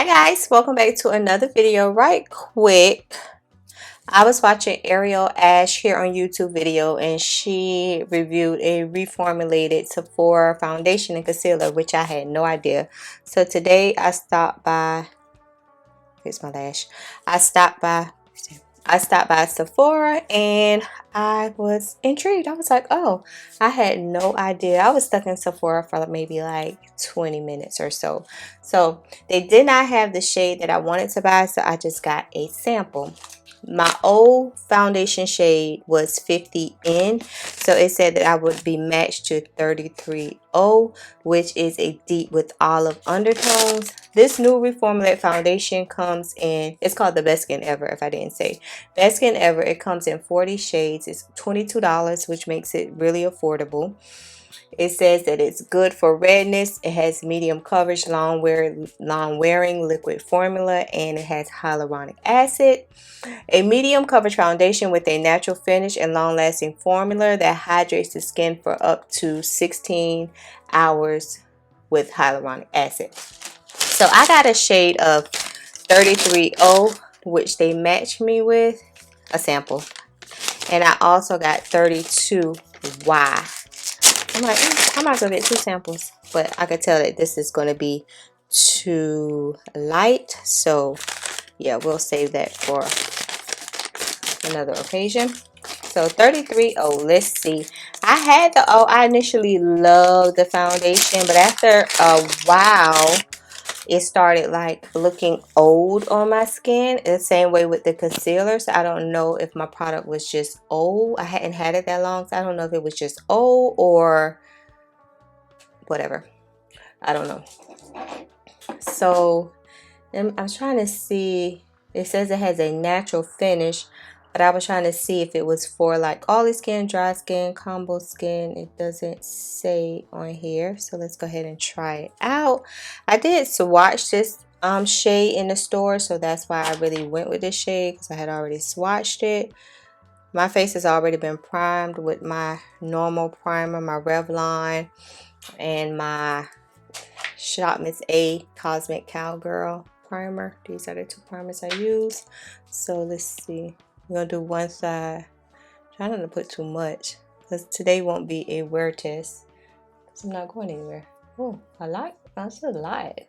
Hi guys, welcome back to another video. Right quick, I was watching Ariel Ash here on YouTube video, and she reviewed a reformulated Sephora foundation and concealer, which I had no idea. So today I stopped by, here's my lash, I stopped by Sephora and I was intrigued. I was like, oh, I had no idea. I was stuck in Sephora for maybe like 20 minutes or so. So they did not have the shade that I wanted to buy, so I just got a sample. My old foundation shade was 50N, so it said that I would be matched to 33O, which is a deep with olive undertones. This new reformulated foundation comes in, it's called the Best Skin Ever, if I didn't say. Best Skin Ever, it comes in 40 shades. It's $22, which makes it really affordable. It says that it's good for redness. It has medium coverage, long wearing liquid formula, and it has hyaluronic acid. A medium coverage foundation with a natural finish and long-lasting formula that hydrates the skin for up to 16 hours with hyaluronic acid. So I got a shade of 33O, which they matched me with, a sample. And I also got 32Y. I'm like, I might as well get two samples. But I could tell that this is going to be too light. So yeah, we'll save that for another occasion. So 33O, let's see. I initially loved the foundation, but after a while it started like looking old on my skin. The same way with the concealer. So I don't know if my product was just old. I hadn't had it that long, so I don't know if it was just old or whatever. I don't know. So I'm trying to see. It says it has a natural finish, but I was trying to see if it was for like oily skin, dry skin, combo skin. It doesn't say on here. So let's go ahead and try it out. I did swatch this shade in the store, so that's why I really went with this shade, because I had already swatched it. My face has already been primed with my normal primer, my Revlon, and my Shop Miss A Cosmic Cowgirl primer. These are the two primers I use. So let's see. We're gonna do one side. Try not to put too much, because today won't be a wear test, because I'm not going anywhere. Oh, that's a lot.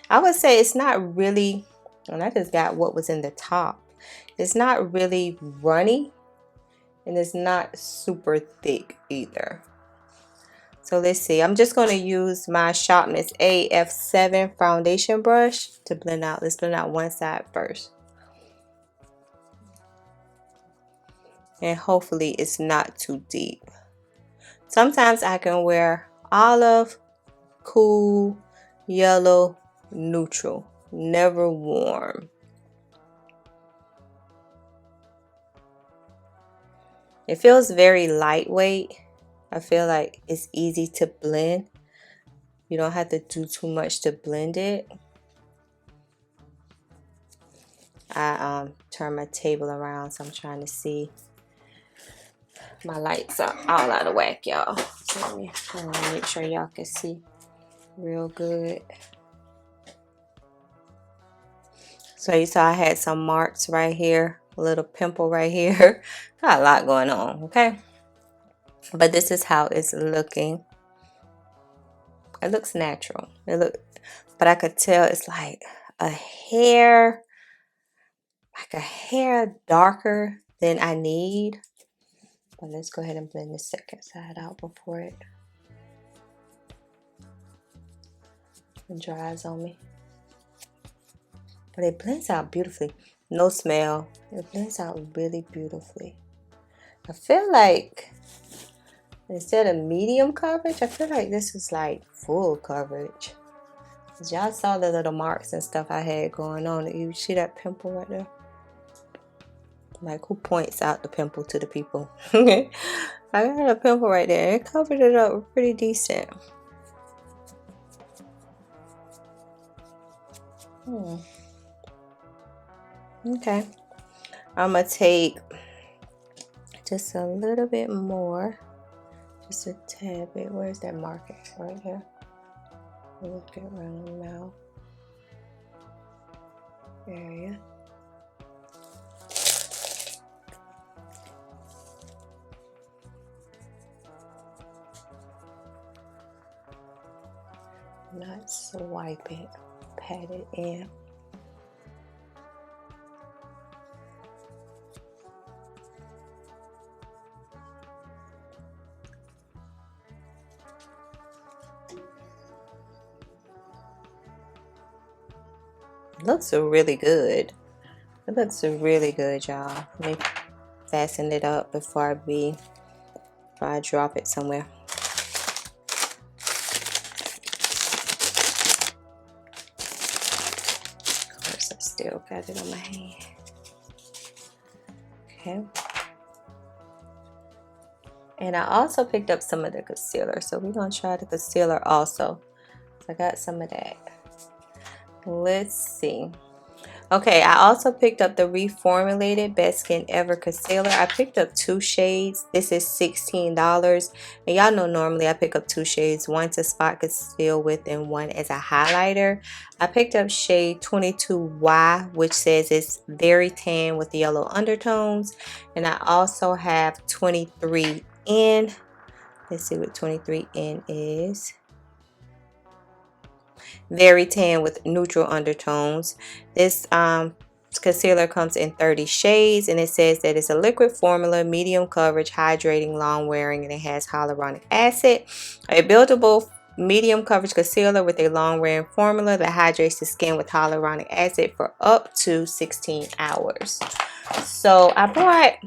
I would say it's not really, and I just got what was in the top. It's not really runny, and it's not super thick either. So let's see. I'm just going to use my Shop Miss A F7 foundation brush to blend out. Let's blend out one side first. And hopefully it's not too deep. Sometimes I can wear olive, cool, yellow, neutral. Never warm. It feels very lightweight. I feel like it's easy to blend. You don't have to do too much to blend it. I turn my table around, so I'm trying to see. My lights are all out of whack, y'all. So let me try to make sure y'all can see real good. So you saw I had some marks right here, a little pimple right here. Got a lot going on, okay? But this is how it's looking. It looks natural. But I could tell it's like a hair darker than I need. But let's go ahead and blend the second side out before it dries on me. But it blends out beautifully. No smell. It blends out really beautifully. I feel like instead of medium coverage, I feel like this is like full coverage. Y'all saw the little marks and stuff I had going on. You see that pimple right there? Like, who points out the pimple to the people? I got a pimple right there. It covered it up pretty decent. Okay. I'm going to take just a little bit more. Just a tad bit. Where's that marker? Right there. Look it around the mouth. area. Not swipe it, pat it in. Looks really good. It looks really good, y'all. Let me fasten it up before I drop it somewhere. Of course, I still got it on my hand. Okay. And I also picked up some of the concealer, so we're gonna try the concealer also. So I got some of that. Let's see. Okay, I also picked up the Reformulated Best Skin Ever Concealer. I picked up 2 shades. This is $16. And y'all know normally I pick up 2 shades. One to spot conceal with and one as a highlighter. I picked up shade 22Y, which says it's very tan with yellow undertones. And I also have 23N. Let's see what 23N is. Very tan with neutral undertones. This concealer comes in 30 shades, and it says that it's a liquid formula, medium coverage, hydrating, long wearing, and it has hyaluronic acid. A buildable medium coverage concealer with a long wearing formula that hydrates the skin with hyaluronic acid for up to 16 hours. So I bought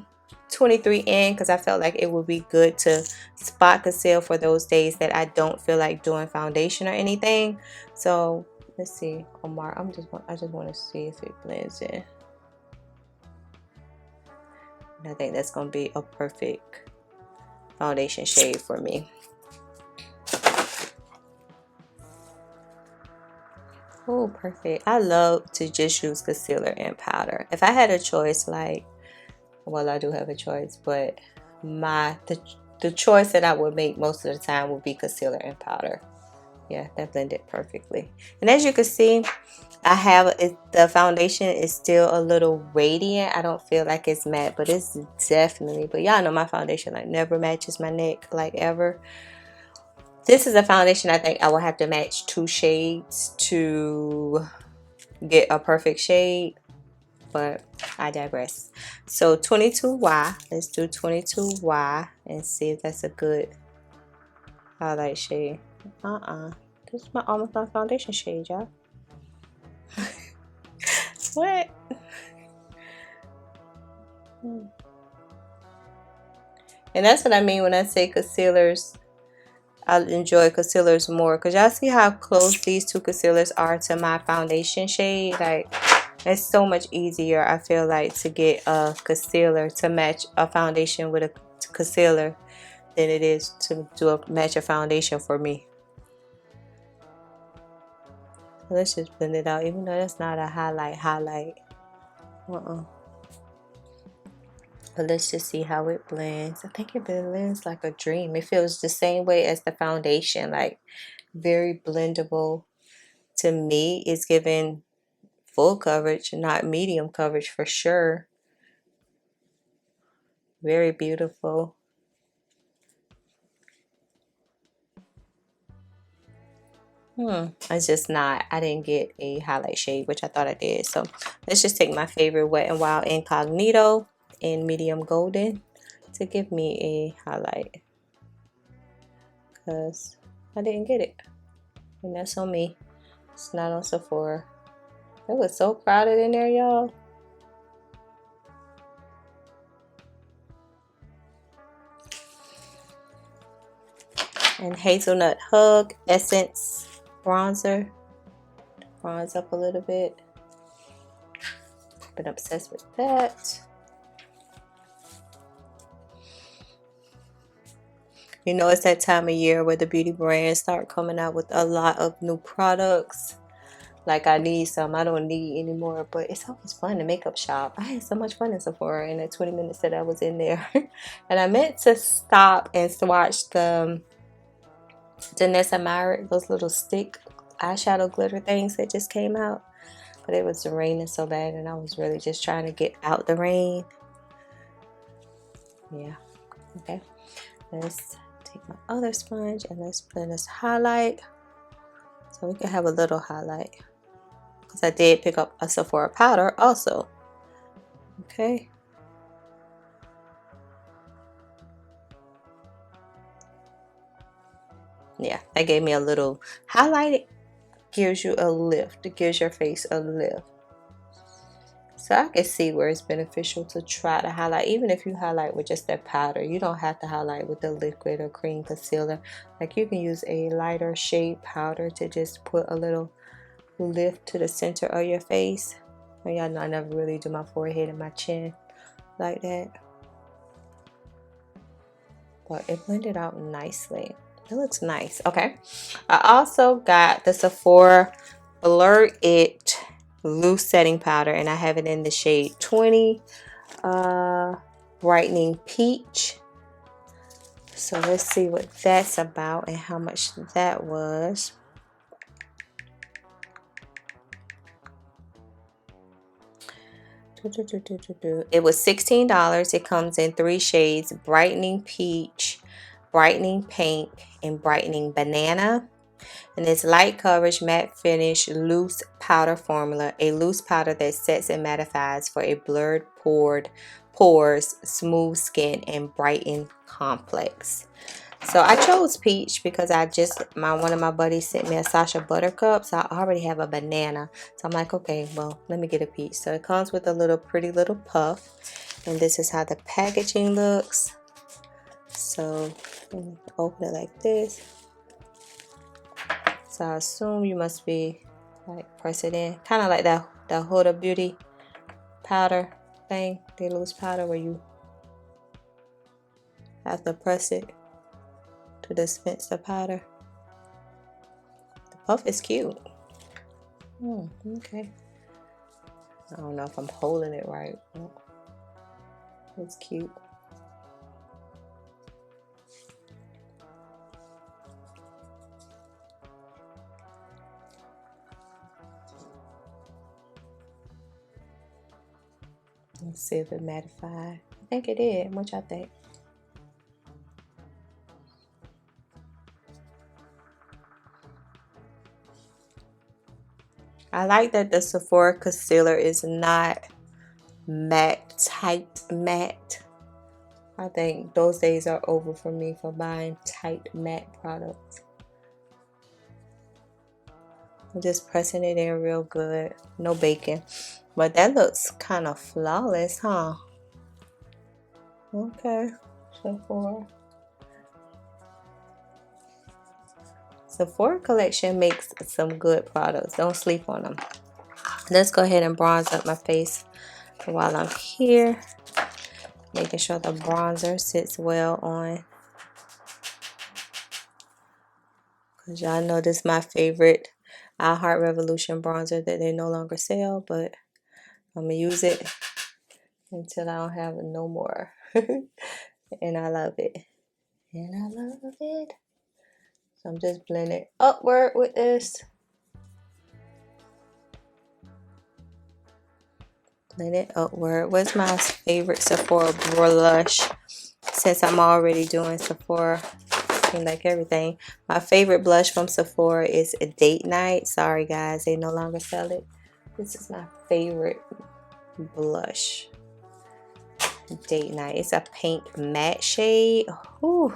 23N because I felt like it would be good to spot conceal for those days that I don't feel like doing foundation or anything. So let's see, Omar. I just want to see if it blends in. And I think that's gonna be a perfect foundation shade for me. Oh, perfect. I love to just use concealer and powder. If I had a choice, like, well, I do have a choice, but the choice that I would make most of the time would be concealer and powder. Yeah, that blended perfectly. And as you can see, the foundation is still a little radiant. I don't feel like it's matte, but it's definitely, but y'all know my foundation like never matches my neck, like ever. This is a foundation I think I will have to match 2 shades to get a perfect shade, but I digress. So 22Y, let's do 22Y and see if that's a good highlight shade. This is almost my foundation shade, y'all. What? And that's what I mean when I say concealers. I enjoy concealers more because y'all see how close these 2 concealers are to my foundation shade. Like, it's so much easier, I feel like, to get a concealer to match a foundation with a concealer than it is to match a foundation for me. Let's just blend it out, even though that's not a highlight. But let's just see how it blends. I think it blends like a dream. It feels the same way as the foundation, like very blendable. To me, it's giving full coverage, not medium coverage for sure. Very beautiful. It's just not, I didn't get a highlight shade, which I thought I did. So let's just take my favorite Wet n Wild Incognito in medium golden to give me a highlight, because I didn't get it, and that's on me. It's not on Sephora. It was so crowded in there, y'all. And Hazelnut Hug Essence bronzer. Bronze up a little bit. Been obsessed with that. You know, it's that time of year where the beauty brands start coming out with a lot of new products. Like, I need some, I don't need anymore, but it's always fun to makeup shop. I had so much fun in Sephora in the 20 minutes that I was in there. And I meant to stop and swatch the Danessa Myrick, those little stick eyeshadow glitter things that just came out. but it was raining so bad and I was really just trying to get out the rain. Yeah, okay. Let's take my other sponge and let's blend this highlight so we can have a little highlight, because I did pick up a Sephora powder also. Okay. Yeah, that gave me a little highlight. It gives you a lift. It gives your face a lift. So I can see where it's beneficial to try to highlight, even if you highlight with just that powder. You don't have to highlight with the liquid or cream concealer. Like, you can use a lighter shade powder to just put a little lift to the center of your face. And y'all know I never really do my forehead and my chin like that, but it blended out nicely. It looks nice. Okay, I also got the Sephora Blur It loose setting powder, and I have it in the shade 20 brightening peach. So let's see what that's about and how much that was. It was $16. It comes in 3 shades: brightening peach, brightening pink, and brightening banana. And it's light coverage, matte finish, loose powder formula. A loose powder that sets and mattifies for a blurred pores, smooth skin, and brighten complex. So I chose peach because one of my buddies sent me a Sacha Buttercup, so I already have a banana. So I'm like, okay, well, let me get a peach. So it comes with a pretty little puff, and this is how the packaging looks. So open it like this. So I assume you must be like press it in, kind of like that Huda Beauty powder thing, the loose powder where you have to press it to dispense the powder. The puff is cute. Okay. I don't know if I'm holding it right. It's cute. Let's see if it mattified. I think it did. What y'all think? I like that the Sephora concealer is not matte, tight matte. I think those days are over for me for buying tight matte products. I'm just pressing it in real good. No baking. But that looks kind of flawless, huh? Okay. Sephora collection makes some good products. Don't sleep on them. Let's go ahead and bronze up my face while I'm here. Making sure the bronzer sits well on. Because y'all know this is my favorite I Heart Revolution bronzer that they no longer sell. But I'm going to use it until I don't have it no more. And I love it. And I love it. So I'm just blending upward with this. Blend it upward. What's my favorite Sephora blush? Since I'm already doing Sephora, seems like everything. My favorite blush from Sephora is a Date Night. Sorry guys, they no longer sell it. This is my favorite blush. Date Night. It's a pink matte shade. Ooh.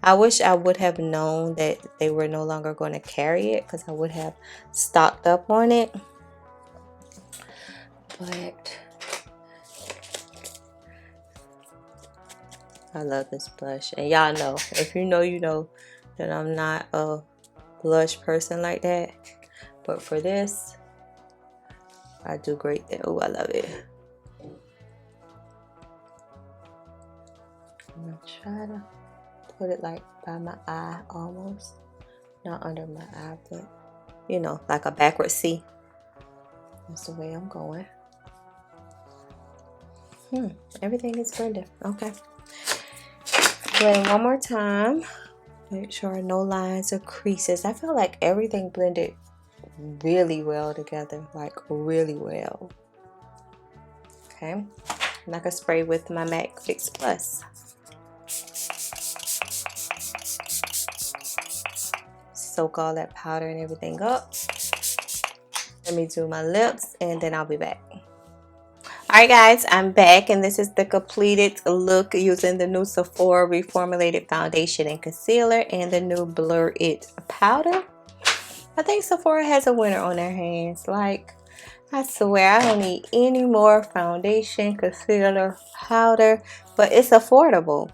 I wish I would have known that they were no longer going to carry it, because I would have stocked up on it. But I love this blush. And y'all know, if you know, you know that I'm not a blush person like that. But for this, I do great there. Oh, I love it. I'm going to try to put it like by my eye almost. Not under my eye, but you know, like a backward C. That's the way I'm going. Everything is blended. Okay. Blend one more time. Make sure no lines or creases. I feel like everything blended really well together, like really well. Okay, and I can spray with my MAC Fix Plus. Soak all that powder and everything up. Let me do my lips and then I'll be back. Alright guys, I'm back and this is the completed look using the new Sephora Reformulated Foundation and Concealer and the new Blur It powder. I think Sephora has a winner on their hands. Like, I swear I don't need any more foundation, concealer, powder, but it's affordable,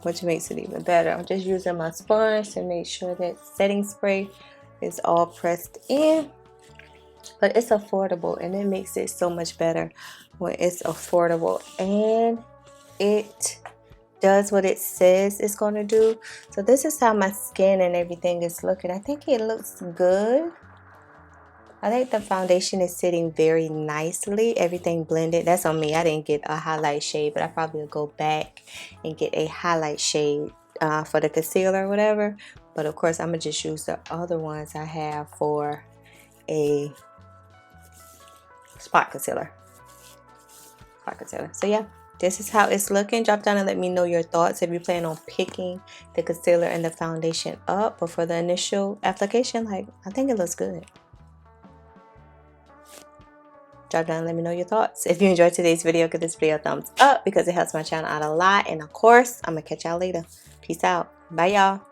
which makes it even better. I'm just using my sponge to make sure that setting spray is all pressed in. But it's affordable and it makes it so much better when it's affordable and it does what it says it's going to do. So this is how my skin and everything is looking. I think it looks good. I think the foundation is sitting very nicely. Everything blended. That's on me. I didn't get a highlight shade, but I probably will go back and get a highlight shade for the concealer or whatever. But of course, I'm going to just use the other ones I have for a spot concealer. So yeah, this is how it's looking. Drop down and let me know your thoughts if you plan on picking the concealer and the foundation up. But for the initial application, like, I think it looks good. Drop down and let me know your thoughts. If you enjoyed today's video, give this video a thumbs up because it helps my channel out a lot. And of course, I'm gonna catch y'all later. Peace out. Bye y'all.